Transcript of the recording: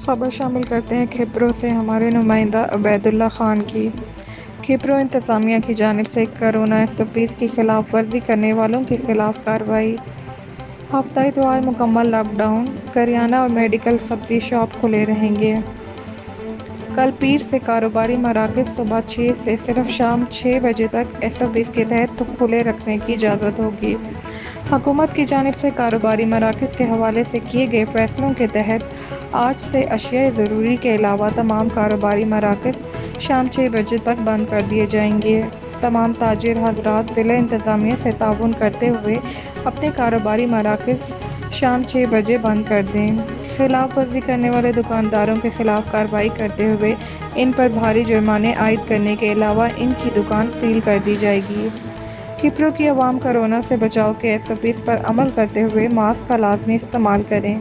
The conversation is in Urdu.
خبر شامل کرتے ہیں کھپرو سے ہمارے نمائندہ عبید اللہ خان کی۔ کھپرو انتظامیہ کی جانب سے کورونا SOPs کی خلاف ورزی کرنے والوں کے خلاف کارروائی۔ ہفتہ اتوار مکمل لاک ڈاؤن، کریانہ اور میڈیکل سبزی شاپ کھلے رہیں گے۔ کل پیر سے کاروباری مراکز صبح 6 سے صرف شام 6 بجے تک SOPs کے تحت کھلے رکھنے کی اجازت ہوگی۔ حکومت کی جانب سے کاروباری مراکز کے حوالے سے کیے گئے فیصلوں کے تحت آج سے اشیاء ضروری کے علاوہ تمام کاروباری مراکز شام 6 بجے تک بند کر دیے جائیں گے۔ تمام تاجر حضرات ضلع انتظامیہ سے تعاون کرتے ہوئے اپنے کاروباری مراکز شام 6 بجے بند کر دیں۔ خلاف ورزی کرنے والے دکانداروں کے خلاف کارروائی کرتے ہوئے ان پر بھاری جرمانے عائد کرنے کے علاوہ ان کی دکان سیل کر دی جائے گی۔ کھپرو کی عوام کورونا سے بچاؤ کے SOPs پر عمل کرتے ہوئے ماسک کا لازمی استعمال کریں۔